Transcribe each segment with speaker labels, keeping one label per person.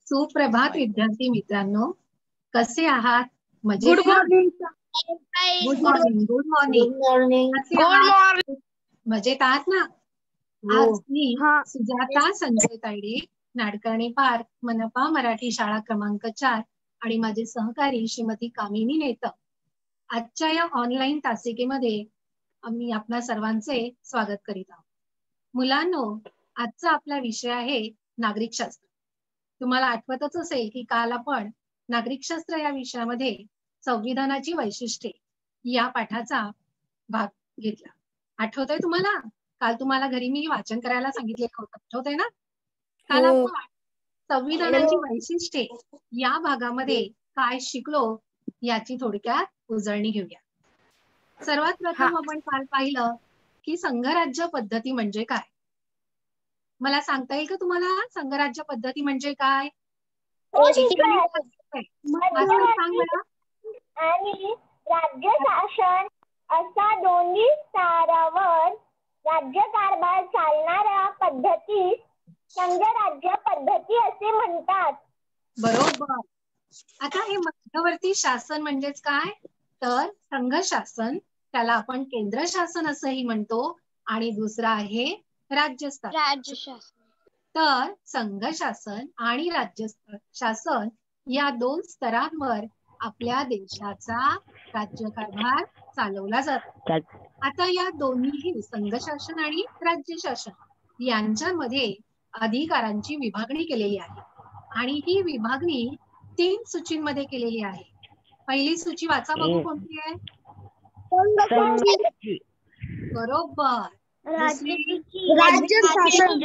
Speaker 1: सुप्रभात विद्यार्थी मित्रांनो, कसे आहात? मजेत
Speaker 2: गुड
Speaker 1: ना?
Speaker 2: Morning.
Speaker 1: Good morning. Good morning. कसे आहात? मजेत आहात ना? आज मी सुजाता संजय तायडे, नाडकर्णी पार्क, मनपा मराठी शाळा क्रमांक 4 आणि माझे सहकारी श्रीमती कामिनी नेतक आजच्या या ऑनलाईन तासिकेमध्ये आम्ही आपणा सर्वांचे स्वागत करीत आहोत. मुलांनो, आजचा आपला विषय आहे नागरिकशास्त्र. तुम्हाला आठवतच असेल की काल आपण नागरिकशास्त्र या विषयामध्ये संविधानाची वैशिष्ट्ये या पाठाचा भाग घेतला. आठवतंय तुम्हाला? काल तुम्हाला घरी मी वाचन करायला सांगितलेलं होतं, आठवतंय ना? काल आपण संविधानाची वैशिष्ट्ये या भागामध्ये काय शिकलो याची थोडक्यात उजळणी घेऊया. सर्वात प्रथम आपण काल पाहिलं की संघराज्य पद्धती म्हणजे काय. मला सांगता येईल का तुम्हाला संघराज्य पद्धती म्हणजे काय? सांग मला.
Speaker 2: आणि राज्य शासन असा दोन्ही स्तरावर राज्यकारभार चालणाऱ्या पद्धतीस संघराज्य पद्धती असे म्हणतात.
Speaker 1: बरोबर. आता हे मध्यवर्ती शासन म्हणजेच काय? तर संघ शासन, त्याला आपण केंद्र शासन असंही म्हणतो, आणि दुसरा आहे राज्य शासन. तर संघ शासन आणि राज्य शासन या दोन स्तरांवर आपल्या देशाचा राज्यकारभार चालवला जातो. आता या दोन्ही संघ शासन आणि राज्य शासन यांच्यामध्ये अधिकारांची विभागणी केलेली आहे, आणि ही विभागणी 3 सूचींमध्ये केलेली आहे. पहिली सूची वाचा बघू, कोणती आहे? बरोबर.
Speaker 2: राज्य शासन.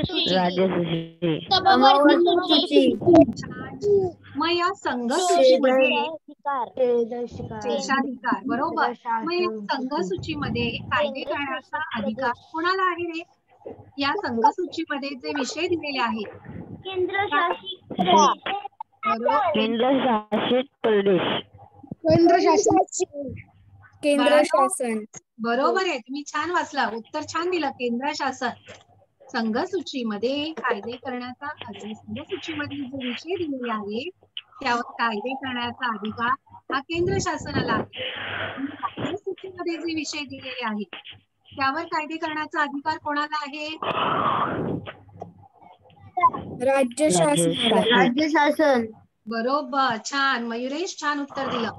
Speaker 1: मग या संघ सूचीमध्ये शेषाधिकार. बरोबर. मग या संघ सूचीमध्ये कायदे करण्याचा अधिकार कोणाला आहे रे? या संघ सूचीमध्ये जे विषय दिलेले आहेत
Speaker 2: केंद्र शासन.
Speaker 1: बरोबर आहे, तुम्ही छान वाचला, उत्तर छान दिलं. केंद्र शासन. संघ सूचीमध्ये कायदे करण्याचा संघ सूचीमध्ये जे विषय दिलेले आहेत त्यावर कायदे करण्याचा अधिकार हा केंद्र शासनाला आहे. राज्य सूचीमध्ये जे विषय दिलेले आहेत त्यावर कायदे करण्याचा अधिकार कोणाला आहे?
Speaker 2: राज्य शासन.
Speaker 1: बरोबर, छान मयुरेश, छान उत्तर दिलं.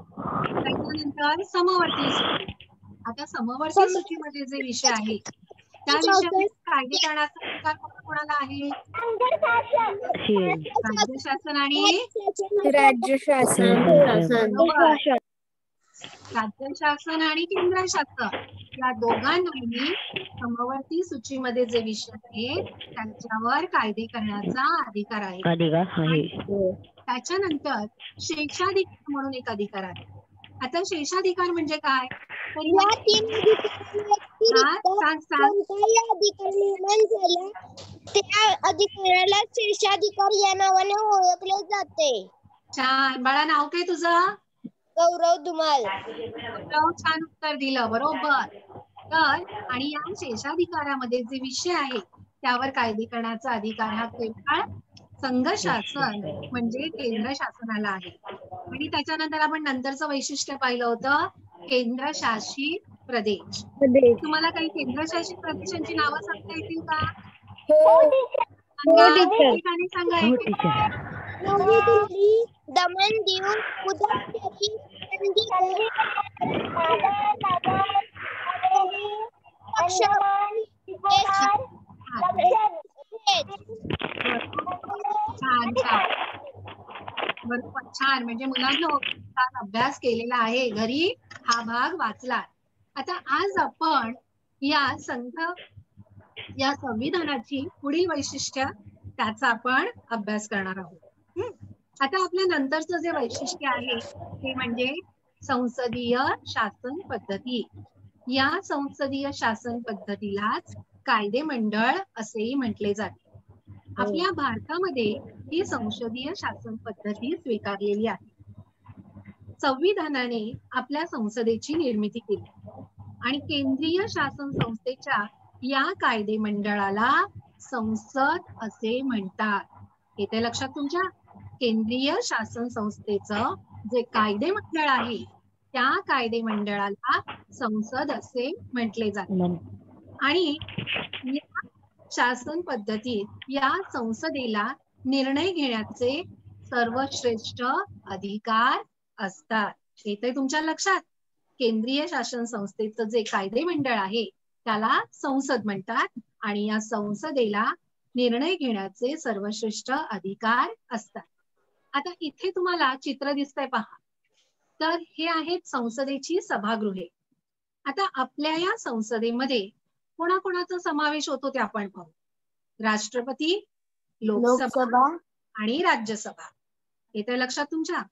Speaker 1: त्याच्यानंतर समवर्ती सूची. आता समवर्ती सूचीमध्ये जे विषय आहेत त्या विषयावर कायदे करण्याचा अधिकार कोणाला आहे? राज्य शासन आणि
Speaker 2: राज्य शासन.
Speaker 1: राज्य शासन आणि केंद्र शासन या दोघांनाही समवर्ती सूचीमध्ये जे विषय आहेत त्यांच्यावर कायदे करण्याचा अधिकार आहे. त्याच्यानंतर शेषाधिकार म्हणून एक अधिकार आहे. आता शेषाधिकार म्हणजे काय?
Speaker 2: त्या अधिकाऱ्याला शेषाधिकार या नावाने ओळखले जाते.
Speaker 1: छान बाळा, नाव काय तुझं?
Speaker 2: गौरव धुमाल.
Speaker 1: छान उत्तर दिलं, बरोबर. तर आणि या शेषाधिकारामध्ये जे विषय आहेत त्यावर कायदे करण्याचा अधिकार हा केवळ संघ शासन म्हणजे केंद्र शासनाला आहे. आणि त्याच्यानंतर आपण नंतरचं वैशिष्ट्य पाहिलं होतं केंद्रशासित प्रदेश. तुम्हाला काही केंद्रशासित प्रदेशांची नावं सांगता येतील का? सांगा.
Speaker 2: दमन, दीव, पुदुचेरी,
Speaker 1: छान. म्हणजे मुलांनो, अभ्यास केलेला आहे, घरी हा भाग वाचला. आता आज आपण या संविधानाची पुढील वैशिष्ट्य त्याचा आपण अभ्यास करणार आहोत. आता आपल्या नंतरचं जे वैशिष्ट्य आहे ते म्हणजे संसदीय शासन पद्धती. या संसदीय शासन पद्धतीलाच कायदे मंडळ असेही म्हटले जाते. आपल्या भारतामध्ये ही संसदीय शासन पद्धती स्वीकारलेली आहे. संविधानाने आपल्या संसदेची निर्मिती केली आणि केंद्रीय शासन संस्थेच्या या कायदे मंडळाला संसद असे म्हणतात. येते लक्षात तुमच्या? केंद्रीय शासन संस्थेचं जे कायदे मंडळ आहे त्या कायदे मंडळाला संसद असे म्हटले जाते. आणि या शासन पद्धतीत या संसदेला निर्णय घेण्याचे सर्वश्रेष्ठ अधिकार असतात. येते तुमच्या लक्षात? केंद्रीय शासन संस्थेचं जे कायदे मंडळ आहे त्याला संसद म्हणतात आणि या संसदेला निर्णय घेण्याचे सर्वश्रेष्ठ अधिकार असतात. आता इथे तुम्हाला चित्र दिसतंय पहा. तर हे आहेत संसदेची सभागृहे. आता आपल्या या संसदेमध्ये कोणाकोणाचा समावेश होतो ते आपण पाहू. राष्ट्रपती, लोकसभा आणि राज्यसभा. येते लक्षात तुमच्या?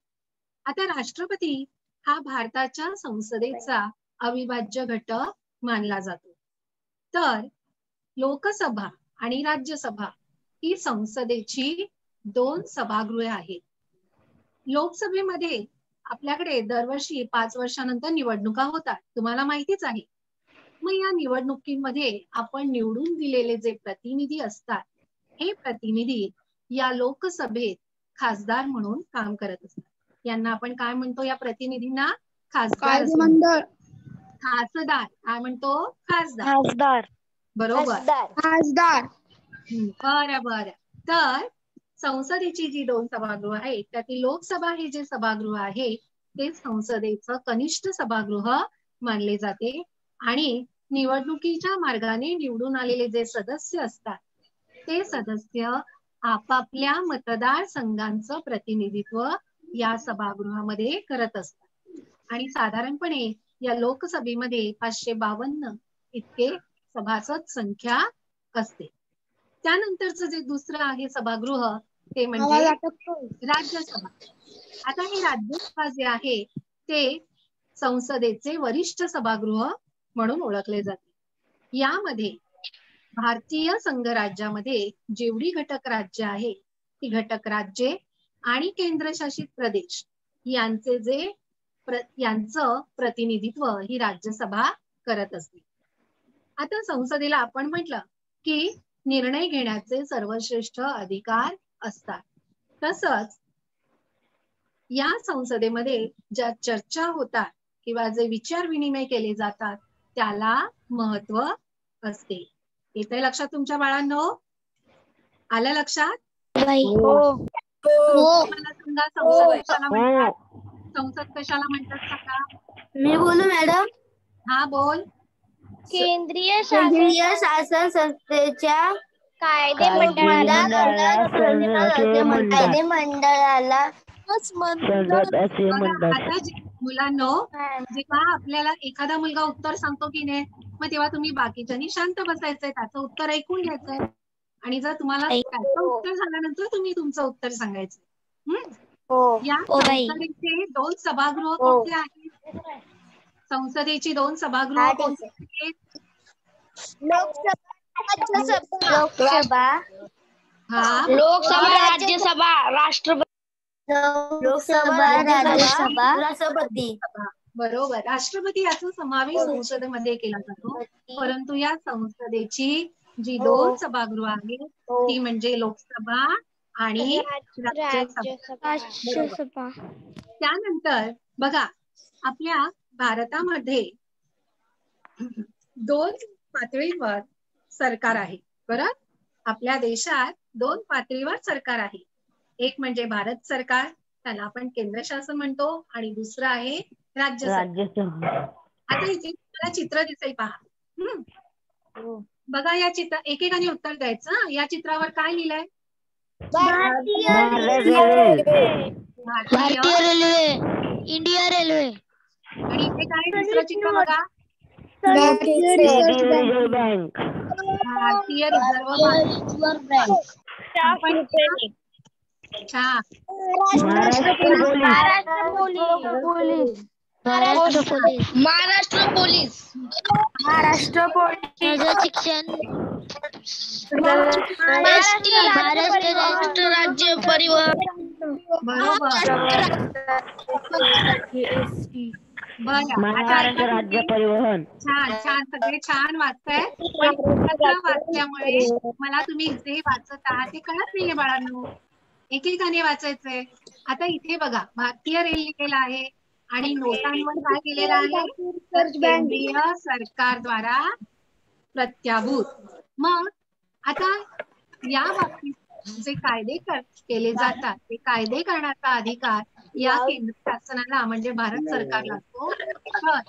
Speaker 1: आता राष्ट्रपती हा भारताच्या संसदेचा अविभाज्य घटक मानला जातो. तर लोकसभा आणि राज्यसभा ही संसदेची 2 सभागृहे आहेत. लोकसभेमध्ये आपल्याकडे दरवर्षी 5 वर्षानंतर निवडणुका होतात, तुम्हाला माहितीच आहे. मग या निवडणुकीमध्ये आपण निवडून दिलेले जे प्रतिनिधी असतात हे प्रतिनिधी या लोकसभेत खासदार म्हणून काम करत असतात. यांना आपण काय म्हणतो? या प्रतिनिधींना खासदार. खासदार काय म्हणतो? खासदार. बरोबर,
Speaker 2: खासदार.
Speaker 1: बरं. तर संसदेची जी 2 सभागृह आहेत त्यातील लोकसभा हे जे सभागृह आहे ते संसदेचं कनिष्ठ सभागृह मानले जाते आणि निवडणुकीच्या मार्गाने निवडून आलेले जे सदस्य असतात ते सदस्य आपापल्या मतदारसंघांचं प्रतिनिधित्व या सभागृहामध्ये करत असतात. आणि साधारणपणे या लोकसभेमध्ये 552 इतके सभासद संख्या असते. त्यानंतरचं जे दुसरं आहे सभागृह ते म्हणजे राज्यसभा. आता हे राज्यसभा जे आहे ते संसदेचे वरिष्ठ सभागृह म्हणून ओळखले जाते. यामध्ये भारतीय संघराज्यामध्ये जेवढी घटक राज्य आहे ती घटक राज्ये आणि केंद्रशासित प्रदेश यांचं प्रतिनिधित्व ही राज्यसभा करत असते. आता संसदेला आपण म्हटलं की निर्णय घेण्याचे सर्वश्रेष्ठ अधिकार असतात. तसंच या संसदेमध्ये ज्या चर्चा होतात किंवा जे विचार विनिमय केले जातात त्याला महत्व असते. येतंय लक्षात तुमच्या बाळांनो? आलं लक्षात? मला सांगा संसद कशाला म्हणतात? संसद कशाला म्हणतात सांगा?
Speaker 2: मी बोलू मॅडम?
Speaker 1: हा बोल.
Speaker 2: केंद्रीय शासन संस्थेच्या कायदे मंडळाला
Speaker 1: आता मुलांनो जेव्हा आपल्याला एखादा मुलगा उत्तर सांगतो की नाही मग तेव्हा तुम्ही बाकीच्यांनी शांत बसायचंय, त्याचं उत्तर ऐकून घ्यायचंय आणि जर तुम्हाला त्याचं उत्तर झाल्यानंतर तुम्ही तुमचं उत्तर सांगायचं. या संसदेचे 2 सभागृह कोणते आहेत? संसदेची 2 सभागृह कोणती आहेत?
Speaker 2: लोकसभा, राज्यसभा, राष्ट्रपती.
Speaker 1: बरोबर, राष्ट्रपती याचा समावेश संसदेमध्ये केला जातो. परंतु या संसदेची जी 2 सभागृह आहेत ती म्हणजे लोकसभा आणि राज्यसभा. त्यानंतर बघा आपल्या भारतामध्ये 2 पातळीवर सरकार आहे. बरं, आपल्या देशात 2 पातळीवर सरकार आहे. एक म्हणजे भारत सरकार, त्याला आपण केंद्र शासन म्हणतो, आणि दुसरं आहे राज्य सरकार. आता इथे तुम्हाला चित्र दिसेल पहा. बघा या चित्र एकेकाने उत्तर द्यायचं. या चित्रावर काय लिहिलंय?
Speaker 2: भारतीय रेल्वे, इंडिया रेल्वे.
Speaker 1: आणि इथे काय दुसरं चित्र बघा?
Speaker 2: भारतीय रिझर्व्ह बँक.
Speaker 1: भारतीय रिझर्व्ह बँक. आपण
Speaker 2: महाराष्ट्र पोलीस. शिक्षण. महाराष्ट्र राज्य परिवहन.
Speaker 1: महाराष्ट्र राज्य परिवहन. छान छान, सगळे छान वाचताय. वाचल्यामुळे मला तुम्ही जे वाचत आहात ते कळत नाहीये बाळांनो. एकेकाने वाचायचंय. आता इथे बघा, भारतीय रेल लिहिलेलं आहे आणि नोटांवर काय केलेलं आहे, तर केंद्रीय सरकारद्वारा प्रत्याभूत. मग आता या बाबतीत जे कायदे केले जातात ते कायदे करण्याचा अधिकार या केंद्र शासनाला म्हणजे भारत सरकारला असतो. तर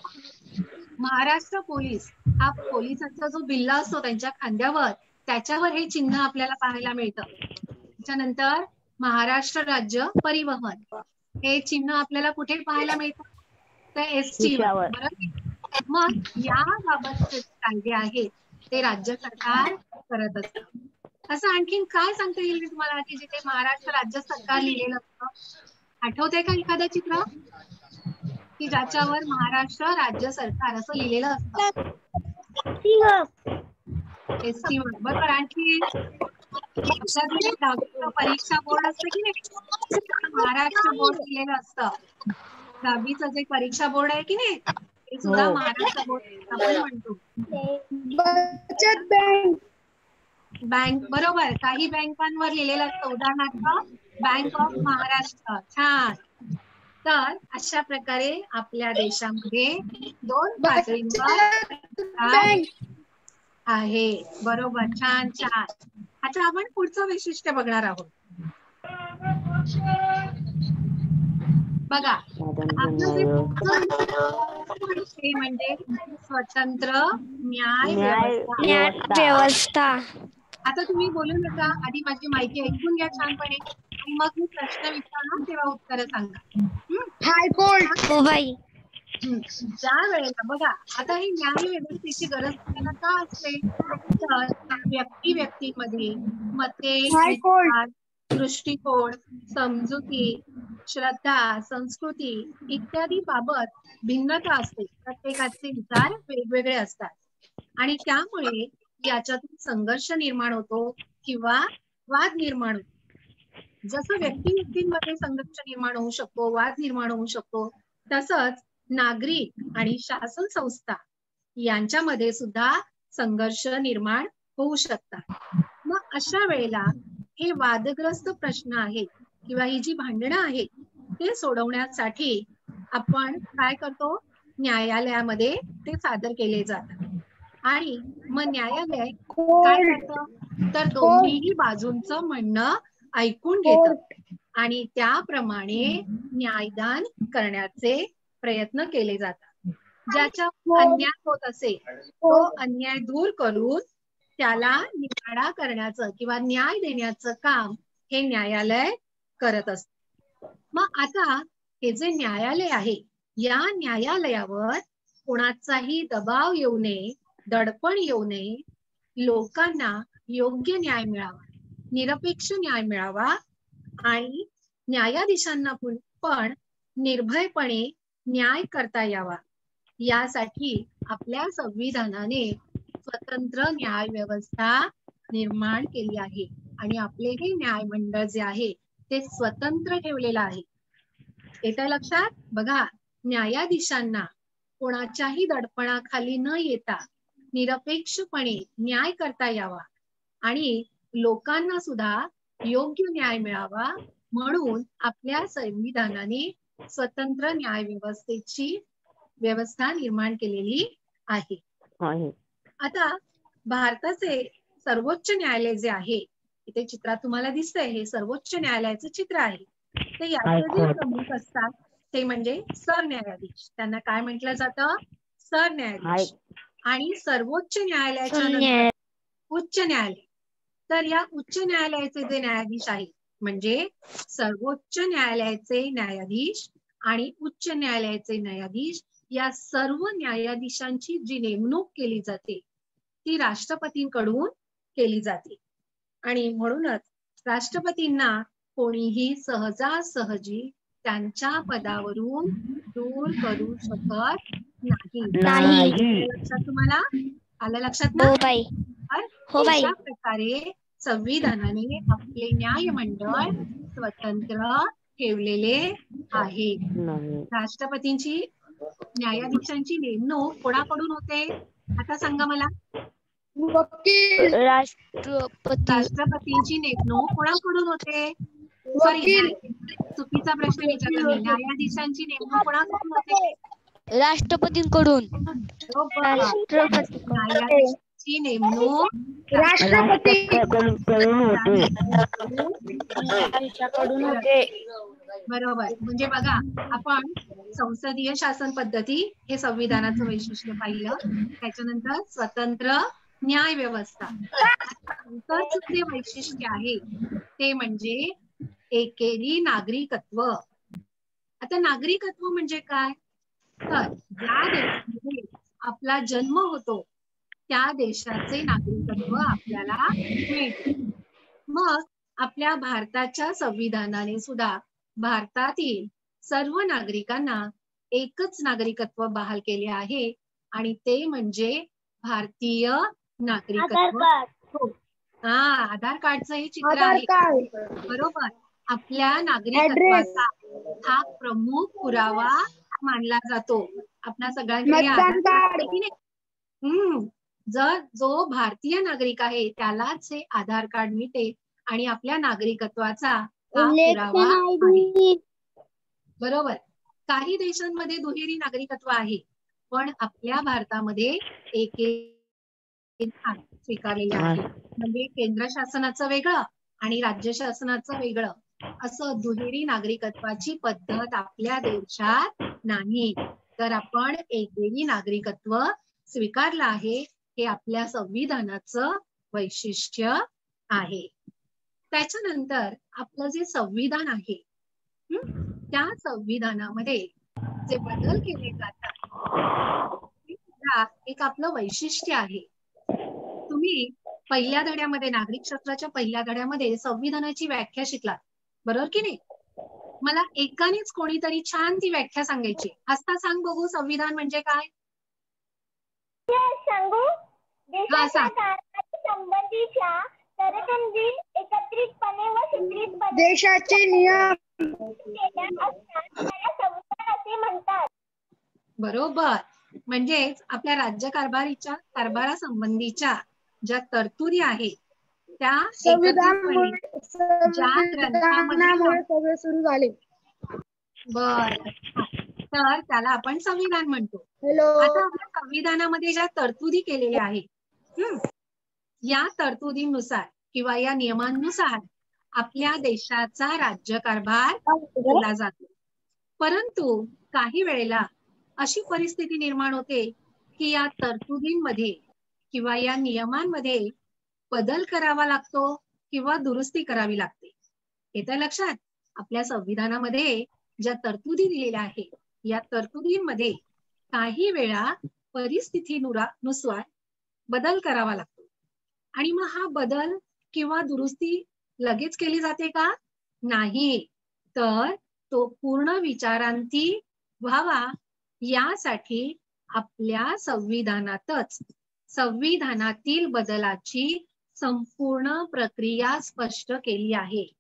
Speaker 1: महाराष्ट्र पोलीस हा पोलिसांचा जो बिल्ला असतो त्यांच्या खांद्यावर, त्याच्यावर हे चिन्ह आपल्याला पाहायला मिळतं. त्याच्यानंतर महाराष्ट्र राज्य परिवहन हे चिन्ह आपल्याला कुठे पाहायला मिळतं, तर एसटी वर. बरोबर. मग याबाबतचे कायदे आहेत ते राज्य सरकार करत असतं. असं आणखीन काय सांगता येईल तुम्हाला की जिथे महाराष्ट्र राज्य सरकार लिहिलेलं असतं? आठवतंय का एखादं चित्र की ज्याच्यावर महाराष्ट्र राज्य सरकार असं लिहिलेलं असतं? एसटी वर. बरोबर. आणखी परीक्षा बोर्ड असतं की नाही, महाराष्ट्र बोर्ड लिहिलेलं असतं. 10वीचं जे परीक्षा बोर्ड आहे की नाही, ते सुद्धा महाराष्ट्र बोर्ड आपण म्हणतो.
Speaker 2: बचत बँक.
Speaker 1: बँक. बरोबर. काही बँकांवर लिहिलेलं असतं, उदाहरणार्थ बँक ऑफ महाराष्ट्र. छान. तर अशा प्रकारे आपल्या देशामध्ये 2 पातळींवर आहे. बरोबर. छान छान. आता आपण पुढचं वैशिष्ट्य बघणार आहोत. बघा, आपलं जे म्हणजे स्वतंत्र न्याय
Speaker 2: व्यवस्था.
Speaker 1: आता तुम्ही बोलू नका, आधी माझी माहिती ऐकून घ्या छानपणे आणि मग मी प्रश्न विचारणार तेव्हा उत्तर सांगा.
Speaker 2: हायकोर्ट. हो बाई.
Speaker 1: ज्या वेळेला बघा, आता ही न्याय व्यवस्थेची गरज आपल्याला का असते, तर व्यक्तीमध्ये मते, दृष्टिकोन, समजुती, श्रद्धा, संस्कृती इत्यादी बाबत भिन्नता असते. प्रत्येकाचे विचार वेगवेगळे असतात आणि त्यामुळे याच्यातून संघर्ष निर्माण होतो किंवा वाद निर्माण होतो. जसं व्यक्तीमध्ये संघर्ष निर्माण होऊ शकतो, वाद निर्माण होऊ शकतो, तसंच नागरिक आणि शासन संस्था यांच्यामध्ये सुद्धा संघर्ष निर्माण होऊ शकतात. मग अशा वेळेला हे वादग्रस्त प्रश्न आहेत किंवा ही जी भांडणं आहेत ते सोडवण्यासाठी आपण काय करतो, न्यायालयामध्ये ते सादर केले जातात आणि मग न्यायालय काय करतं, तर दोन्हीही बाजूंचं म्हणणं ऐकून घेतं आणि त्याप्रमाणे न्यायदान करण्याचे प्रयत्न केले जातात. ज्याच्या अन्याय होत असेल तो अन्याय दूर करून त्याला निवाडा करण्याचं किंवा न्याय देण्याचं काम हे न्यायालय करत असतं. मग आता हे जे न्यायालय आहे या न्यायालयावर कोणाचाही दबाव येऊ नये, दडपण येऊ नये, लोकांना योग्य न्याय मिळावा, निरपेक्ष न्याय मिळावा आणि न्यायाधीशांना पण निर्भयपणे न्याय करता यावा, यासाठी आपल्या संविधानाने स्वतंत्र न्याय व्यवस्था निर्माण केली आहे आणि आपले हे न्यायमंडळ जे आहे ते स्वतंत्र ठेवलेलं आहे. येतं लक्षात? बघा, न्यायाधीशांना कोणाच्याही दडपणाखाली न येता निरपेक्षपणे न्याय करता यावा आणि लोकांना सुद्धा योग्य न्याय मिळावा म्हणून आपल्या संविधानाने स्वतंत्र न्याय व्यवस्थेची व्यवस्था निर्माण केलेली आहे. आता भारताचे सर्वोच्च न्यायालय जे आहे, इथे चित्रात तुम्हाला दिसतंय हे सर्वोच्च न्यायालयाचं चित्र आहे. ते याचे जे प्रमुख असतात ते म्हणजे सरन्यायाधीश. त्यांना काय म्हटलं जातं? सरन्यायाधीश. आणि सर्वोच्च न्यायालयाच्या नंतर उच्च न्यायालय. तर या उच्च न्यायालयाचे जे न्यायाधीश आहेत म्हणजे सर्वोच्च न्यायालयाचे न्यायाधीश आणि उच्च न्यायालयाचे न्यायाधीश या सर्व न्यायाधीशांची जी नेमणूक केली जाते ती राष्ट्रपतींकडून केली जाते आणि म्हणूनच राष्ट्रपतींना कोणीही सहजासहजी त्यांच्या पदावरून दूर करू शकत नाही. लक्षात तुम्हाला आलं लक्षात ना? अशा प्रकारे संविधानाने आपले न्यायमंडळ स्वतंत्र ठेवलेले आहे. राष्ट्रपतींची न्यायाधीशांची नेमणूक कोणाकडून होते आता सांगा मला? राष्ट्रपतींची नेमणूक कोणाकडून होते? सॉरी, चुकीचा प्रश्न विचारला मी. न्यायाधीशांची नेमणूक कोणाकडून होते?
Speaker 3: राष्ट्रपतींकडून.
Speaker 1: न्यायाधीशांची नेमणूक
Speaker 4: राष्ट्रपतीकडून होते.
Speaker 1: बरोबर. म्हणजे बघा, आपण संसदीय शासन पद्धती हे संविधानाचं वैशिष्ट्य पाहिलं. त्याच्यानंतर स्वतंत्र न्याय व्यवस्था. संसदेचं जे वैशिष्ट्य आहे ते म्हणजे एकेरी नागरिकत्व. आता नागरिकत्व म्हणजे काय? तर ज्या देशामध्ये आपला जन्म होतो त्या देशाचे नागरिकत्व आपल्याला मिळते. मग आपल्या भारताच्या संविधानाने सुद्धा भारतातील सर्व नागरिकांना एकच नागरिकत्व बहाल केले आहे आणि ते म्हणजे भारतीय नागरिकत्व. आधार कार्डचं हे चित्र आहे. बरोबर. आपल्या नागरिकत्वाचा हा प्रमुख पुरावा मानला जातो. आपल्या सगळ्यांकडे आधार कार्ड आहे की नाही? जर जो भारतीय नागरिक आहे त्यालाच हे आधार कार्ड मिळते आणि आपल्या नागरिकत्वाचा हा पुरावा आहे. बरोबर. काही देशांमध्ये दुहेरी नागरिकत्व आहे, पण आपल्या भारतामध्ये एक स्वीकारलेले आहे. म्हणजे केंद्र शासनाचं वेगळं आणि राज्य शासनाचं वेगळं असं दुहेरी नागरिकत्वाची पद्धत आपल्या देशात नाही. तर आपण एकेरी नागरिकत्व स्वीकारलं आहे. हे आपल्या संविधानाचं वैशिष्ट्य आहे. त्याच्यानंतर आपलं जे संविधान आहे त्या संविधानामध्ये जे बदल केले जातात एक आपलं वैशिष्ट्य आहे. तुम्ही पहिल्या धड्यामध्ये नागरिकशास्त्राच्या पहिल्या धड्यामध्ये संविधानाची व्याख्या शिकलात, बरोबर की नाही? मला एकानेच कोणीतरी छान ती व्याख्या सांगायची. हसता सांग बघू, संविधान म्हणजे काय?
Speaker 2: सांगू?
Speaker 1: सांग.
Speaker 2: संबंधीच्या तरतुदी एकत्रितपणे व सुत्रीतपणे
Speaker 4: देशाचे नियम
Speaker 2: असे म्हणतात.
Speaker 1: बरोबर. म्हणजेच आपल्या राज्य कारभारासंबंधीच्या ज्या तरतुदी आहेत त्या ज्या ग्रंथामध्ये
Speaker 4: सुरू झाले.
Speaker 1: बर, तर त्याला आपण संविधान म्हणतो. आता आपल्या संविधानामध्ये ज्या तरतुदी केलेल्या आहेत या तरतुदीनुसार किंवा या नियमांनुसार आपल्या देशाचा राज्यकारभार केला जातो. परंतु काही वेळेला अशी परिस्थिती निर्माण होते की या तरतुदींमध्ये किंवा या नियमांमध्ये बदल करावा लागतो किंवा दुरुस्ती करावी लागते. येतं लक्षात? आपल्या संविधानामध्ये ज्या तरतुदी दिलेल्या आहेत या तरतुदींमध्ये काही वेळा परिस्थितीनुसार बदल करावा लागतो. आणि मग हा बदल किंवा दुरुस्ती लगेच केली जाते का? नाही. तर तो पूर्ण विचारांती व्हावा यासाठी आपल्या संविधानातील बदलाची संपूर्ण प्रक्रिया स्पष्ट केली आहे.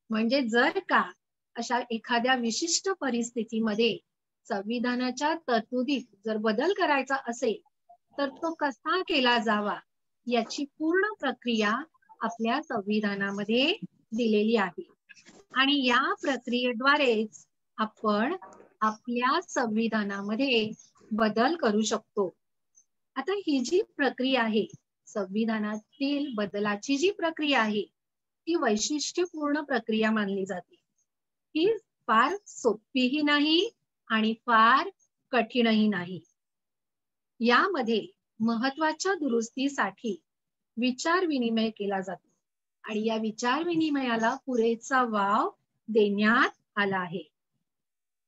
Speaker 1: म्हणजे जर का अशा एखाद्या विशिष्ट परिस्थितीमध्ये संविधानाच्या तरतुदीत जर बदल करायचा असेल तर तो कसा केला जावा याची पूर्ण प्रक्रिया आपल्या संविधानामध्ये दिलेली आहे. आणि या प्रक्रियेद्वारेच आपण आपल्या संविधानामध्ये बदल करू शकतो. आता ही जी प्रक्रिया आहे, संविधानातील बदलाची जी प्रक्रिया आहे ती वैशिष्ट्यपूर्ण प्रक्रिया मानली जाते. ही फार सोपीही नाही आणि फार कठीणही नाही. यामध्ये महत्वाच्या दुरुस्तीसाठी विचार विनिमय केला जातो आणि या विचार विनिमयाला पुरेसा वाव देण्यात आला आहे.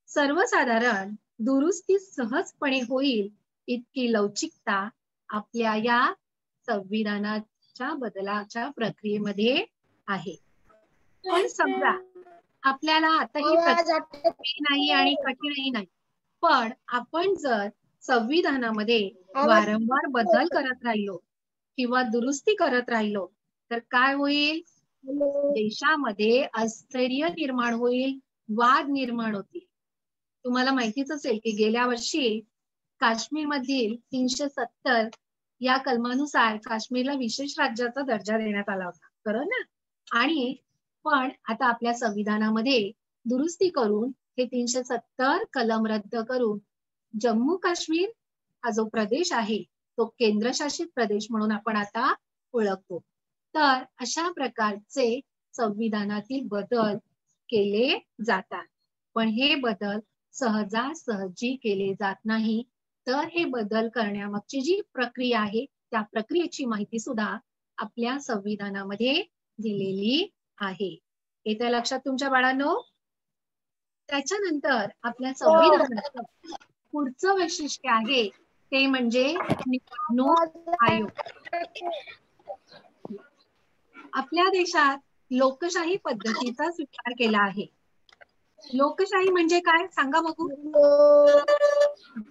Speaker 1: सर्वसाधारण दुरुस्ती सहजपणे होईल इतकी लवचिकता आपल्या या संविधानाच्या बदलाच्या प्रक्रियेमध्ये आहे. पण समजा आपल्याला आताही नाही आणि कठीणही नाही, पण आपण जर संविधानामध्ये वारंवार बदल करत राहिलो किंवा दुरुस्ती करत राहिलो तर काय होईल? देशामध्ये अस्थिर्य निर्माण होईल, वाद निर्माण होतील. तुम्हाला माहितीच असेल की गेल्या वर्षी काश्मीरमधील 370 या कलमानुसार काश्मीरला विशेष राज्याचा दर्जा देण्यात आला होता, बरोबर ना? आणि पण आता आपल्या संविधानामध्ये दुरुस्ती करून हे 370 कलम रद्द करून जम्मू काश्मीर हा जो प्रदेश आहे तो केंद्रशासित प्रदेश म्हणून आपण आता ओळखतो. तर अशा प्रकारचे संविधानातील बदल केले जातात. पण हे बदल सहजासहजी केले जात नाही. तर हे बदल करण्यामागची जी प्रक्रिया आहे त्या प्रक्रियेची माहिती सुद्धा आपल्या संविधानामध्ये दिलेली आहे. येत्या लक्षात तुमच्या बाळांनो? त्याच्यानंतर आपल्या संविधानाचं पुढचं वैशिष्ट्य आहे ते म्हणजे निवडणूक आयोग. आपल्या देशात लोकशाही पद्धतीचा स्वीकार केला आहे. लोकशाही म्हणजे काय सांगा बघू?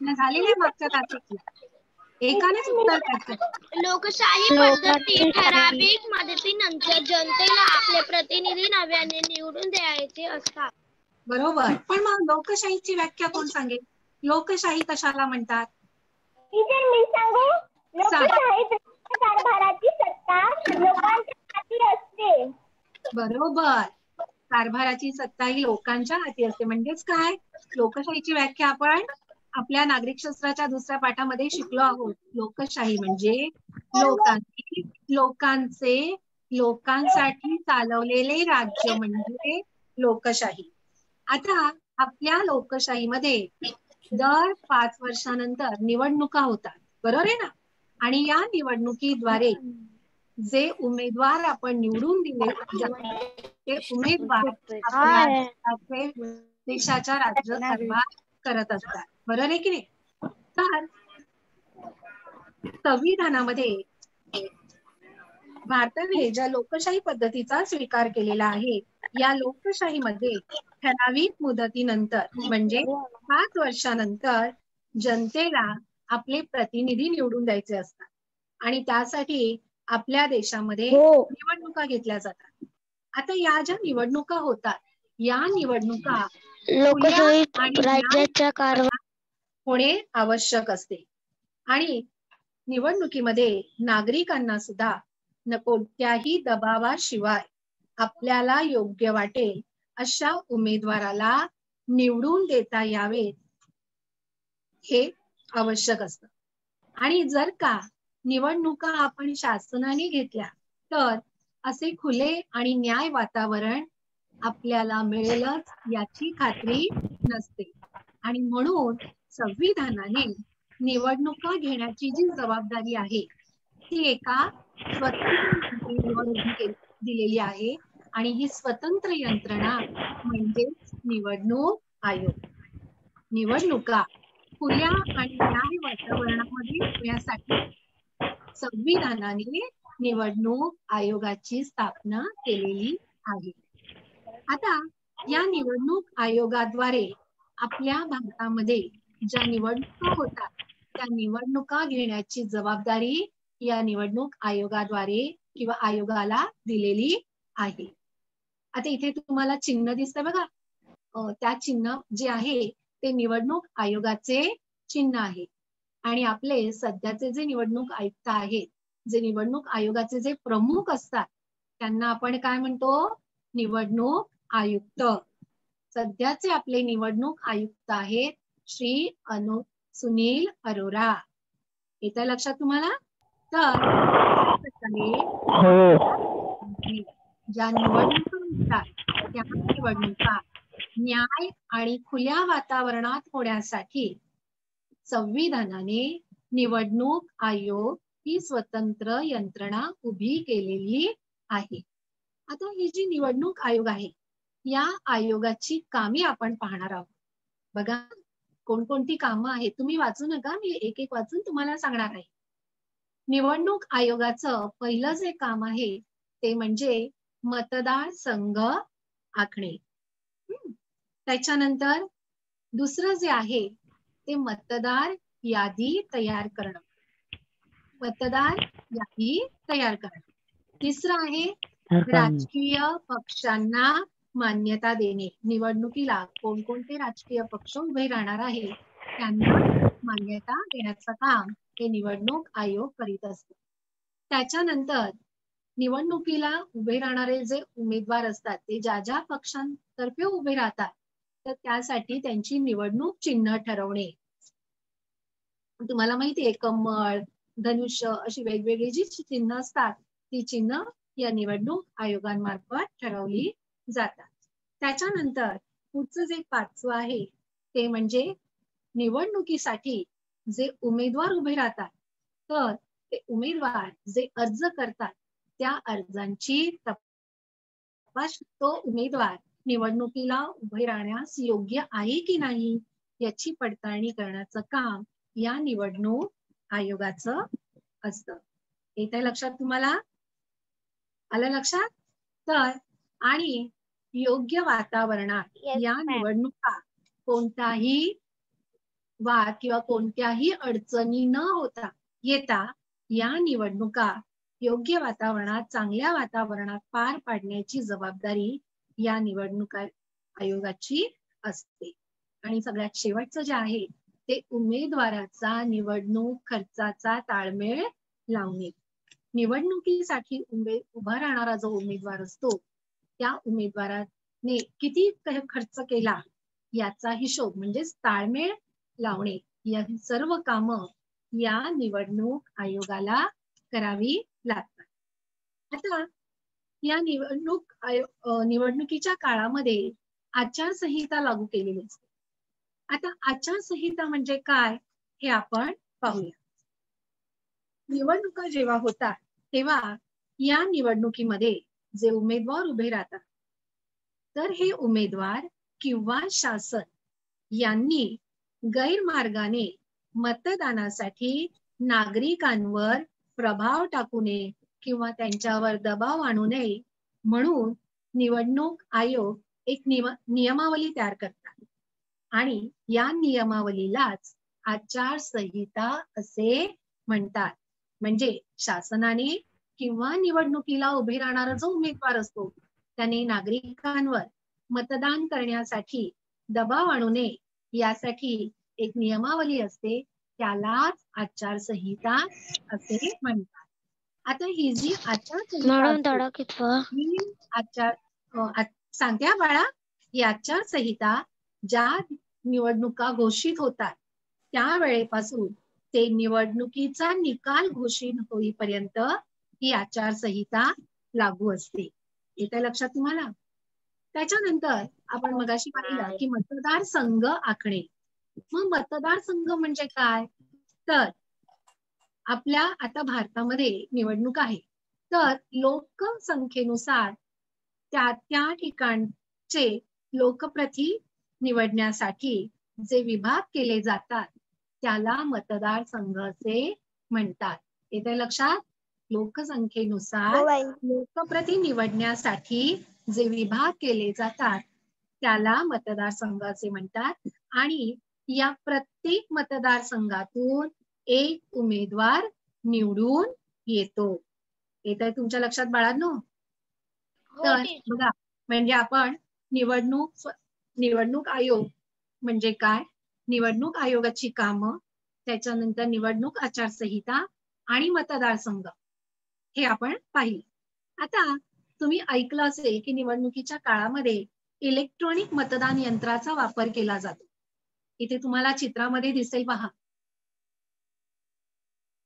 Speaker 1: झालेले मागच्या तारखेला एकानेच उत्तर द्यायचं.
Speaker 2: लोकशाही पद्धती ठराविक मुदतीनंतर जनतेला आपले प्रतिनिधी नव्याने निवडून द्यायचे असतात.
Speaker 1: बरोबर. पण मग लोकशाहीची व्याख्या कोण सांगेल? लोकशाही कशाला म्हणतात?
Speaker 2: मी सांगू? लोकशाही कारभाराची सत्ता लोकांच्या हाती असते.
Speaker 1: बरोबर. कारभाराची सत्ता ही लोकांच्या हाती असते. म्हणजेच काय? लोकशाहीची व्याख्या आपण आपल्या नागरिक शास्त्राच्या दुसऱ्या पाठामध्ये शिकलो आहोत. लोकशाही म्हणजे लोकांसाठी चालवलेले राज्य म्हणजे लोकशाही. आता आपल्या लोकशाहीमध्ये दर 5 वर्षानंतर निवडणुका होतात, बरोबर आहे ना? आणि या निवडणुकीद्वारे जे उमेदवार आपण निवडून दिले ते उमेदवार आपल्या देशाच्या राज्यकारभार करत असतात, बरोबर आहे की नाही? तर संविधानामध्ये भारताने ज्या लोकशाही पद्धतीचा स्वीकार केलेला आहे या लोकशाहीमध्ये ठराविक मुदतीनंतर म्हणजे 5 वर्षानंतर जनतेला आपले प्रतिनिधी निवडून द्यायचे असतात आणि त्यासाठी आपल्या देशामध्ये निवडणुका घेतल्या जातात. आता या ज्या निवडणुका होतात या निवडणुका
Speaker 3: लोकशाही राज्याच्या कारभार
Speaker 1: होणे आवश्यक असते आणि निवडणुकीमध्ये नागरिकांना सुद्धा कोणत्याही दबावाशिवाय आपल्याला योग्य वाटेल अशा उमेदवाराला निवडून देता यावेत हे आवश्यक असतं. आणि जर का निवडणुका आपण शासनाने घेतल्या तर असे खुले आणि न्याय वातावरण आपल्याला मिळेलच याची खात्री नसते. आणि म्हणून संविधानाने निवडणुका घेण्याची जी जबाबदारी आहे ती एका स्वतंत्र यंत्रणेवर दिलेली आहे आणि ही स्वतंत्र यंत्रणा म्हणजे निवडणूक आयोग. निवडणुका खुल्या आणि न्याय वातावरणामध्ये होण्यासाठी संविधानाने निवडणूक आयोगाची स्थापना केलेली आहे. आता या निवडणूक आयोगाद्वारे आपल्या भारतामध्ये ज्या निवडणुका होतात त्या निवडणुका घेण्याची जबाबदारी या निवडणूक आयोगाद्वारे किंवा आयोगाला दिलेली आहे. आता इथे तुम्हाला चिन्ह दिसतं बघा, त्या चिन्ह जे आहे ते निवडणूक आयोगाचे चिन्ह आहे. आणि आपले सध्याचे जे निवडणूक आयुक्त आहेत, जे निवडणूक आयोगाचे जे प्रमुख असतात त्यांना आपण काय म्हणतो? निवडणूक आयुक्त. सध्याचे आपले निवडणूक आयुक्त आहेत श्री सुनील अरोरा. येतं लक्षात तुम्हाला? तर ज्या निवडणुका होतात त्या निवडणुका न्याय आणि खुल्या वातावरणात होण्यासाठी संविधानाने निवडणूक आयोग ही स्वतंत्र यंत्रणा उभी केलेली आहे. आता ही जी निवडणूक आयोग आहे या आयोगाची कामे आपण पाहणार आहोत. बघा कोणकोणती कामं आहेत, तुम्ही वाचू नका, मी एक एक वाचून तुम्हाला सांगणार आहे. निवडणूक आयोगाचं पहिलं जे काम आहे ते म्हणजे मतदार संघ आखणे. त्याच्यानंतर दुसरं जे आहे ते मतदार यादी तयार करणं. मतदार यादी तयार करणं. तिसरं आहे राजकीय पक्षांना मान्यता देणे. निवडणुकीला कोणकोणते राजकीय पक्ष उभे राहणार आहे त्यांना मान्यता देण्याचं काम हे निवडणूक आयोग करीत असतो. त्याच्यानंतर निवडणुकीला उभे राहणारे जे उमेदवार असतात ते ज्या ज्या पक्षांतर्फे उभे राहतात तर त्यासाठी त्यांची निवडणूक चिन्ह ठरवणे. तुम्हाला माहितीये कमळ, धनुष्य अशी वेगवेगळी जी चिन्ह असतात ती चिन्ह या निवडणूक आयोगांमार्फत ठरवली जातात. त्याच्यानंतर पुढचं जे 5वं आहे ते म्हणजे निवडणुकीसाठी जे उमेदवार उभे राहतात तर ते उमेदवार जे अर्ज करतात त्या अर्जांची तपास तो उमेदवार निवडणुकीला उभे राहण्यास योग्य आहे की नाही याची पडताळणी करण्याचं काम या निवडणूक आयोगाचं असतं. येतंय लक्षात तुम्हाला? आलं लक्षात? तर आणि योग्य वातावरणात या निवडणुका कोणताही वाद किंवा कोणत्याही अडचणी न होता येता या निवडणुका योग्य वातावरणात चांगल्या वातावरणात पार पाडण्याची जबाबदारी या निवडणूक आयोगाची असते. आणि सगळ्यात शेवटचं जे आहे ते उमेदवाराचा निवडणूक खर्चाचा ताळमेळ लावणे. निवडणुकीसाठी उभा राहणारा जो उमेदवार असतो त्या उमेदवाराने किती खर्च केला याचा हिशोब म्हणजेच ताळमेळ लावणे या सर्व कामं या निवडणूक आयोगाला करावी लागतात. आता या निवडणुकीच्या काळामध्ये आचारसंहिता लागू केलेली असते. आता आचारसंहिता म्हणजे काय हे आपण पाहूया. निवडणुका जेव्हा होतात तेव्हा या निवडणुकीमध्ये जे उमेदवार उभे राहतात तर हे उमेदवार किंवा शासन यांनी गैरमार्गाने मतदानासाठी नागरिकांवर प्रभाव टाकू नये किंवा त्यांच्यावर दबाव आणू नये म्हणून निवडणूक आयोग एक नियमावली तयार करतात आणि या नियमावलीलाच आचारसंहिता असे म्हणतात. म्हणजे शासनाने किंवा निवडणुकीला उभे राहणारा जो उमेदवार असतो त्याने नागरिकांवर मतदान करण्यासाठी दबाव आणू नये यासाठी एक नियमावली असते त्यालाच आचारसंहिता असे म्हणतात. आता ही जी आचारसंहिता सांगते बाळा, ही आचारसंहिता ज्या निवडणुका घोषित होतात त्या वेळेपासून ते निवडणुकीचा निकाल घोषित होईपर्यंत ही आचारसंहिता लागू असते. येतं लक्षात तुम्हाला? त्याच्यानंतर आपण मगाशी पाहिलं की मतदारसंघ आखणे. मग मतदारसंघ म्हणजे काय? तर आपल्या आता भारतामध्ये निवडणूक आहे तर लोकसंख्येनुसार त्या ठिकाणचे लोकप्रतिनिधी निवडण्यासाठी जे विभाग केले जातात त्याला मतदारसंघ असे म्हणतात. येते लक्षात? लोकसंख्येनुसार लोकप्रतिनिधी निवडण्यासाठी जे विभाग केले जातात त्याला मतदारसंघ असे म्हणतात आणि या प्रत्येक मतदारसंघातून एक उमेदवार निवडून येतो. येतंय तुमच्या लक्षात बाळांनो? तर बघा म्हणजे आपण निवडणूक आयोग म्हणजे काय, निवडणूक आयोगाची कामं, त्याच्यानंतर निवडणूक आचारसंहिता आणि मतदारसंघ हे आपण पाहिले. आता तुम्ही ऐकलं असेल की निवडणुकीच्या काळामध्ये इलेक्ट्रॉनिक मतदान यंत्राचा वापर केला जातो. इथे तुम्हाला चित्रामध्ये दिसेल पहा.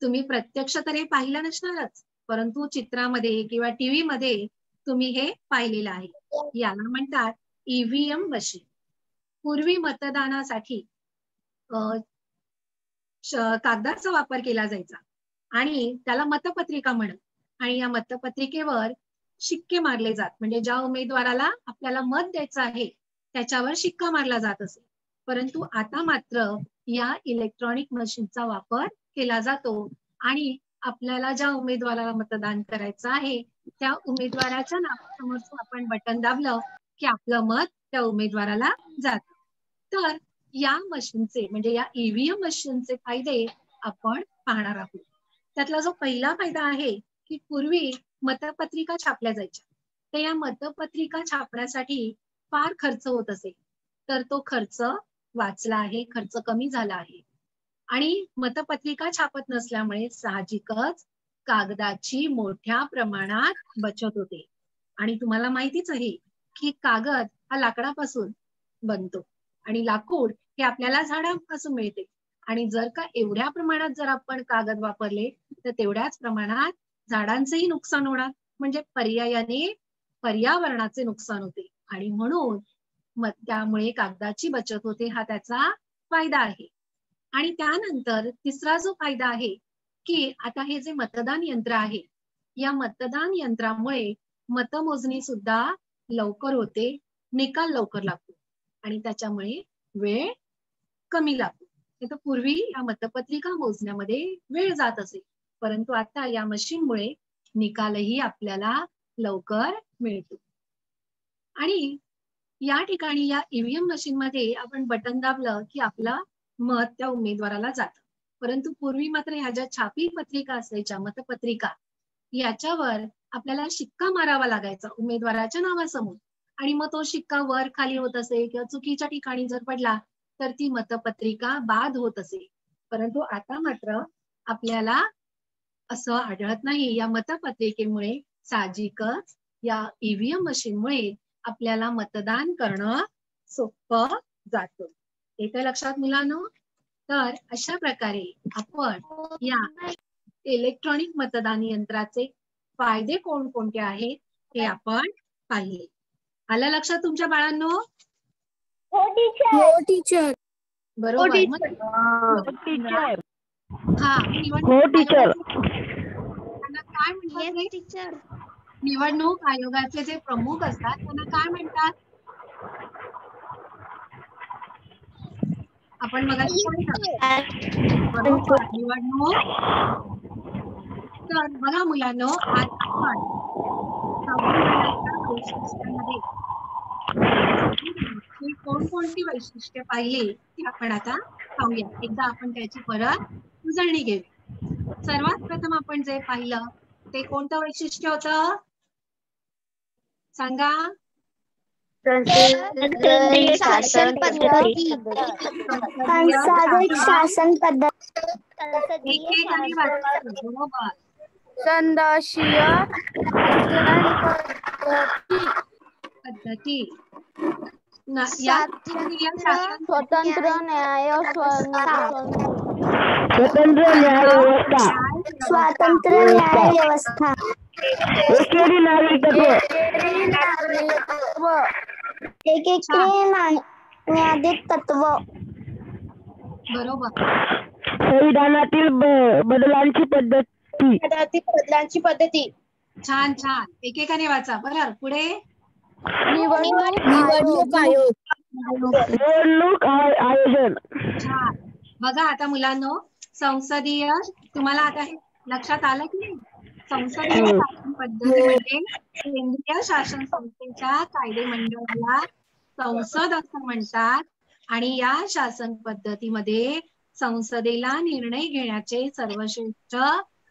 Speaker 1: तुम्ही प्रत्यक्ष तर हे पाहिलं नसणारच परंतु चित्रामध्ये किंवा टीव्ही मध्ये तुम्ही हे पाहिलेलं आहे. याला म्हणतात ईव्हीएम मशीन. पूर्वी मतदानासाठी कागदाचा वापर केला जायचा आणि त्याला मतपत्रिका म्हणत आणि या मतपत्रिकेवर शिक्के मारले जात. म्हणजे ज्या उमेदवाराला आपल्याला मत द्यायचं आहे त्याच्यावर शिक्का मारला जात असे. परंतु आता मात्र या इलेक्ट्रॉनिक मशीनचा वापर केला जातो आणि आपल्याला ज्या उमेदवाराला मतदान करायचं आहे त्या उमेदवाराच्या नावासमोरचं आपण बटन दाबलं की आपलं मत त्या उमेदवाराला जातं. तर या मशीनचे म्हणजे या ईव्हीएम मशीनचे फायदे आपण पाहणार आहोत. त्यातला जो पहिला फायदा आहे की पूर्वी मतपत्रिका छापल्या जायच्या तर या मतपत्रिका छापण्यासाठी फार खर्च होत असे तर तो खर्च वाचला आहे, खर्च कमी झाला आहे. आणि मतपत्रिका छापत नसल्यामुळे साहजिकच कागदाची मोठ्या प्रमाणात बचत होते. आणि तुम्हाला माहितीच आहे की कागद हा लाकडापासून बनतो आणि लाकूड हे आपल्याला झाडांपासून मिळते. आणि जर का एवढ्या प्रमाणात जर आपण कागद वापरले तर तेवढ्याच प्रमाणात झाडांचेही नुकसान होणार, म्हणजे पर्यायाने पर्यावरणाचे नुकसान होते. आणि म्हणून त्यामुळे कागदाची बचत होते, हा त्याचा फायदा आहे. आणि त्यानंतर तिसरा जो फायदा आहे की आता हे जे मतदान यंत्र आहे, या मतदान यंत्रामुळे मतमोजणी सुद्धा लवकर होते, निकाल लवकर लागतो आणि त्याच्यामुळे वेळ कमी लागतो. तर पूर्वी या मतपत्रिका मोजण्यामध्ये वेळ जात असे, परंतु आता या मशीनमुळे निकालही आपल्याला लवकर मिळतो. आणि या ठिकाणी या ईव्हीएम मशीन मध्ये आपण बटन दाबलं की आपलं मत त्या उमेदवाराला जातं. परंतु पूर्वी मात्र ह्या ज्या छापील पत्रिका असायच्या, मतपत्रिका, याच्यावर आपल्याला शिक्का मारावा लागायचा उमेदवाराच्या नावासमोर आणि मग तो शिक्का वर खाली होत असे किंवा चुकीच्या ठिकाणी जर पडला तर ती मतपत्रिका बाद होत असे. परंतु आता मात्र आपल्याला असं आढळत नाही. या मतपत्रिकेमुळे साहजिकच या ईव्हीएम मशीनमुळे आपल्याला मतदान करणं सोपं जातं. येतं लक्षात मुलांनो? तर अशा प्रकारे आपण या इलेक्ट्रॉनिक मतदान यंत्राचे फायदे कोणकोणते आहेत हे आपण पाहिले. आलं लक्षात तुमच्या बाळांनो?
Speaker 4: हो टीचर.
Speaker 1: बरोबर. हा, त्यांना काय म्हणतात टीचर? निवडणूक आयोगाचे जे प्रमुख असतात त्यांना काय म्हणतात? आपण मगाशी बरोबर, निवडणूक. तर बघा मुलांनो, आज आपण संविधानाच्या वैशिष्ट्यांमध्ये कोणकोणती वैशिष्ट्ये पाहिली ती आपण आता पाहूया. एकदा आपण त्याची परत उजळणी घेऊया. सर्वात प्रथम आपण जे पाहिलं ते कोणतं वैशिष्ट्य होतं सांगा?
Speaker 3: संसदीय शासन पद्धती.
Speaker 4: संसदीय शासन
Speaker 1: बरोबर.
Speaker 4: संसदीय
Speaker 1: पद्धती.
Speaker 4: स्वतंत्र न्याय व्यवस्था.
Speaker 3: एकेरी
Speaker 4: न्यायाधिक तत्व.
Speaker 1: बरोबर.
Speaker 3: संविधानातील बदलांची पद्धती.
Speaker 1: छान छान, एकेकाने वाचा. बरं, पुढे.
Speaker 4: निवडणूक
Speaker 3: आयोजन.
Speaker 1: छान. बघा आता मुलांनो, संसदीय, तुम्हाला आता हे लक्षात आलं की नाही? संसदीय शासन पद्धतीमध्ये केंद्रीय शासन संस्थेच्या कायदे मंडळाला संसद असं म्हणतात आणि या शासन पद्धतीमध्ये संसदेला निर्णय घेण्याचे सर्वश्रेष्ठ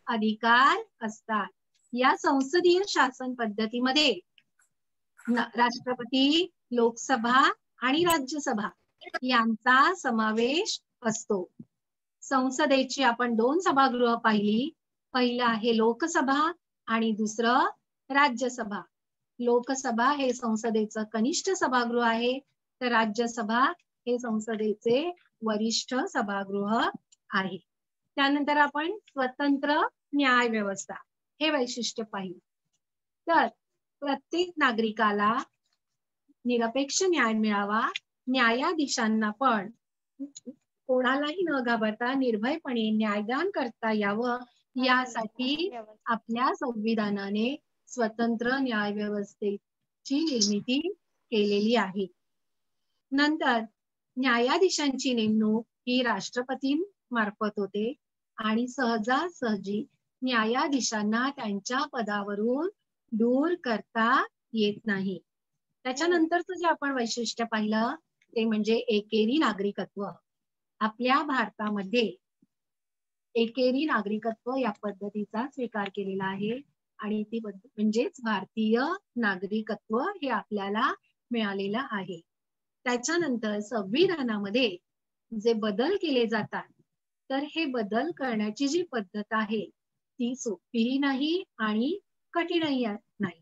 Speaker 1: अधिकार असतात. या संसदीय शासन पद्धतीमध्ये राष्ट्रपती, लोकसभा आणि राज्यसभा यांचा समावेश असतो. संसदेची आपण 2 सभागृह पाहिली. पहिलं आहे लोकसभा आणि दुसरं राज्यसभा. लोकसभा हे संसदेचं कनिष्ठ सभागृह आहे, तर राज्यसभा हे संसदेचे वरिष्ठ सभागृह आहे. त्यानंतर आपण स्वतंत्र न्याय व्यवस्था हे वैशिष्ट्य पाहिलं. तर प्रत्येक नागरिकाला निरपेक्ष न्याय मिळावा, न्यायाधीशांना पण कोणालाही न घाबरता निर्भयपणे न्यायदान करता यावं, यासाठी आपल्या संविधानाने स्वतंत्र न्याय व्यवस्थेची निर्मिती केलेली आहे. नंतर न्यायाधीशांची नेमणूक ही राष्ट्रपती मार्फत होते आणि सहजासहजी न्यायाधीशांना त्यांच्या पदावरून दूर करता येत नाही. त्याच्यानंतरचं जे आपण वैशिष्ट्य पाहिलं ते म्हणजे एकेरी नागरिकत्व. आपल्या भारतामध्ये एकेरी नागरिकत्व या पद्धतीचा स्वीकार केलेला आहे आणि ती म्हणजेच भारतीय नागरिकत्व हे आपल्याला मिळालेलं आहे. त्याच्यानंतर संविधानामध्ये जे बदल केले जातात तर हे बदल करण्याची जी पद्धत आहे ती सोपीही नाही आणि कठीणही नाही.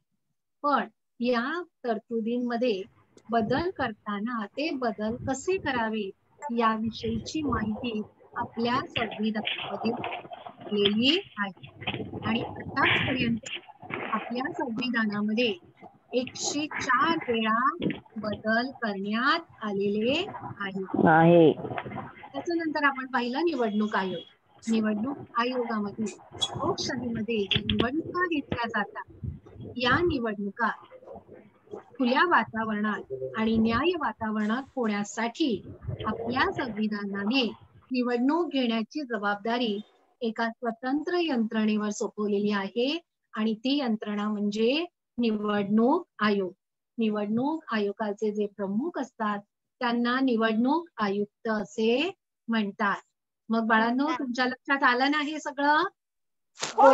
Speaker 1: पण या तरतुदींमध्ये बदल करताना ते बदल कसे करावे याविषयीची माहिती आपल्या संविधानामध्ये दिलेली आहे. आणि आतापर्यंत आपल्या संविधानामध्ये 104 वेळा बदल करण्यात आलेले आहे. त्याच्यानंतर आपण पाहिलं निवडणूक आयोग. निवडणूक आयोगामध्ये लोकशाहीमध्ये ज्या निवडणुका घेतल्या जातात या निवडणुका खुल्या वातावरणात आणि न्याय वातावरणात होण्यासाठी आपल्या संविधानाने निवडणूक घेण्याची जबाबदारी एका स्वतंत्र यंत्रणेवर सोपवलेली आहे आणि ती यंत्रणा म्हणजे निवडणूक आयोग. निवडणूक आयोगाचे जे प्रमुख असतात त्यांना निवडणूक आयुक्त असे म्हणतात. मग बाळांनो, तुमच्या लक्षात आलं ना हे सगळं?
Speaker 3: हो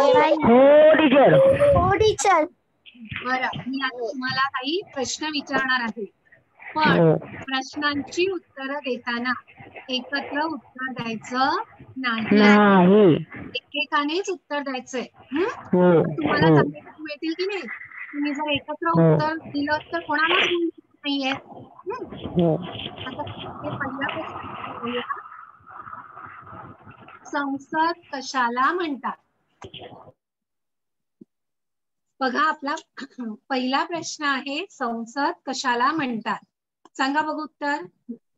Speaker 3: टीचर.
Speaker 1: बरं, मी आता तुम्हाला काही प्रश्न विचारणार आहे, पण प्रश्नांची उत्तरं देताना एकत्र उत्तर द्यायचं नाही. एकेकानेच उत्तर द्यायचंय. तुम्हाला चांगले गुण मिळतील की नाही? तुम्ही जर एकत्र उत्तर दिलं तर कोणालाच गुण नाहीये. आता पहिला प्रश्न, संसद कशाला म्हणतात? बघा, आपला पहिला प्रश्न आहे, संसद कशाला म्हणतात? सांगा बघू उत्तर.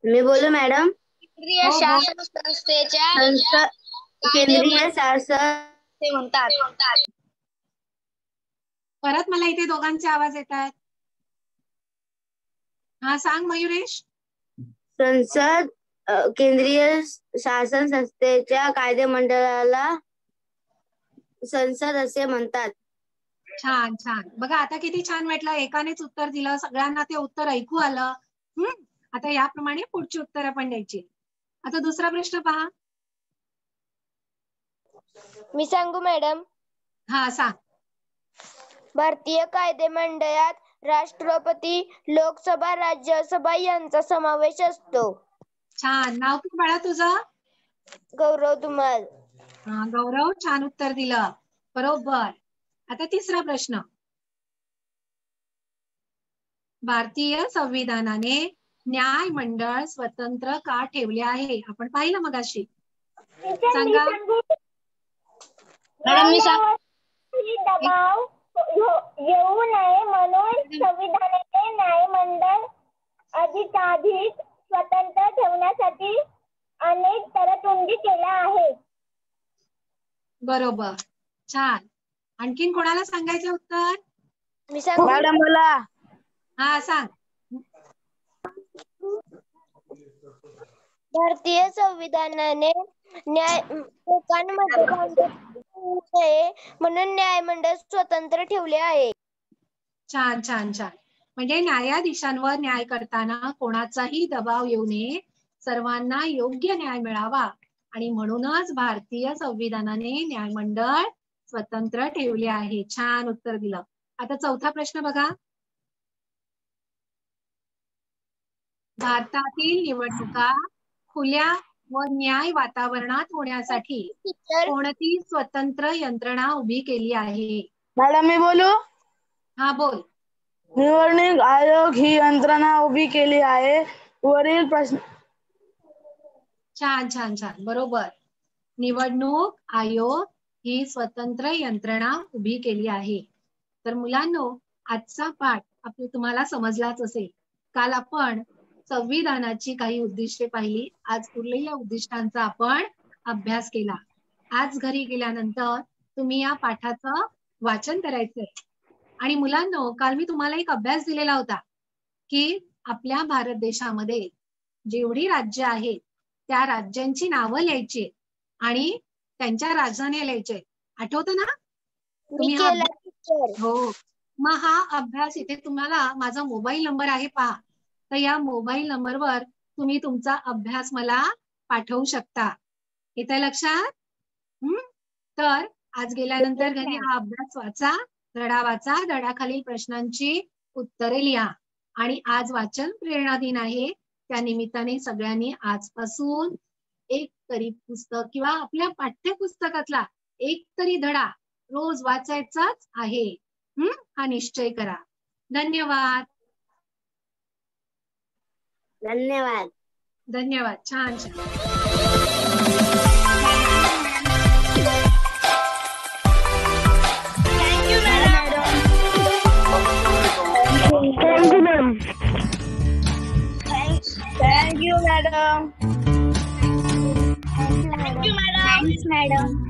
Speaker 4: मी बोलू मॅडम?
Speaker 2: केंद्रीय शासन संस्थेच्या
Speaker 4: केंद्रीय शासन
Speaker 2: ते म्हणतात.
Speaker 1: परत मला इथे दोघांचे आवाज येत आहेत. हा सांग मयुरेश.
Speaker 4: संसद केंद्रीय शासन संस्थेच्या कायदेमंडळाला संसद असे म्हणतात.
Speaker 1: छान छान. बघा आता किती छान वाटलं, एकानेच उत्तर दिलं, सगळ्यांना ते उत्तर ऐकू आलं. आता याप्रमाणे पुढची उत्तरं पण द्यायची. आता दुसरा प्रश्न पहा.
Speaker 2: मी सांगू मॅडम?
Speaker 1: हा सांग.
Speaker 2: भारतीय कायदेमंडळात राष्ट्रपती, लोकसभा, राज्यसभा यांचा समावेश असतो.
Speaker 1: छान. नाव काय बाळा तुझं?
Speaker 2: गौरव धुमाळ.
Speaker 1: हा गौरव, छान उत्तर दिलं, बरोबर. आता तिसरा प्रश्न. भारतीय संविधानाने न्यायमंडळ स्वतंत्र का ठेवले आहे? आपण पाहिलं मगाशी. सांगा.
Speaker 5: दबाव येऊ नये म्हणून संविधानाने न्यायमंडळ अधिकाधिक स्वतंत्र ठेवण्यासाठी अनेक तरतुदी केल्या आहेत.
Speaker 1: बरोबर, छान. आणखीन कोणाला सांगायचं उत्तर?
Speaker 2: मी सांगू
Speaker 4: मॅडम मला?
Speaker 1: हा सांग.
Speaker 2: भारतीय संविधानाने लोकांमध्ये भांडण होऊ नये म्हणून न्यायमंडळ स्वतंत्र ठेवले आहे.
Speaker 1: छान छान छान. म्हणजे न्यायाधीशांवर न्याय करताना कोणाचाही दबाव येऊ नये, सर्वांना योग्य न्याय मिळावा आणि म्हणूनच भारतीय संविधानाने न्यायमंडळ स्वतंत्र ठेवले आहे. छान उत्तर दिलं. आता चौथा प्रश्न बघा. भारतातील निवडणुका खुल्या व न्याय वातावरणात होण्यासाठी कोणती स्वतंत्र यंत्रणा उभी केली आहे?
Speaker 4: मॅडम मी बोलू?
Speaker 1: हा बोल.
Speaker 4: निवडणूक आयोग ही यंत्रणा उभी केली आहे. वरील प्रश्न.
Speaker 1: छान छान छान, बरोबर. निवडणूक आयोग ही स्वतंत्र यंत्रणा उभी केली आहे. तर मुलांनो, आजचा पाठ आपलं तुम्हाला समजलाच असेल. काल आपण संविधानाची काही उद्दिष्टे पाहिली. आज उरलेल्या उद्दिष्टांचा आपण अभ्यास केला. आज घरी गेल्यानंतर तुम्ही या पाठाचं वाचन करायचंय. आणि मुलांनो, काल मी तुम्हाला एक अभ्यास दिलेला होता की आपल्या भारत देशामध्ये जेवढी राज्य आहेत त्या राज्यांची नावं लिहायची आणि त्यांच्या राजधान्या लिहायचे. आठवतं ना? तुम्ही हो. मग हा अभ्यास इथे तुम्हाला माझा मोबाईल नंबर आहे पहा. तर या मोबाईल नंबरवर तुम्ही तुमचा अभ्यास मला पाठवू शकता. येतंय लक्षात? तर आज गेल्यानंतर घरी हा अभ्यास वाचा, धडा वाचा, धड्याखालील प्रश्नांची उत्तरे लिहा. आणि आज वाचन प्रेरणा दिन आहे. त्या निमित्ताने सगळ्यांनी आजपासून एक तरी पुस्तक किंवा आपल्या पाठ्यपुस्तकातला एक तरी धडा रोज वाचायचाच आहे. हा निश्चय करा. धन्यवाद.
Speaker 3: धन्यवाद.
Speaker 1: धन्यवाद. छान छान.
Speaker 4: Thank you, madam.
Speaker 3: Thanks, madam.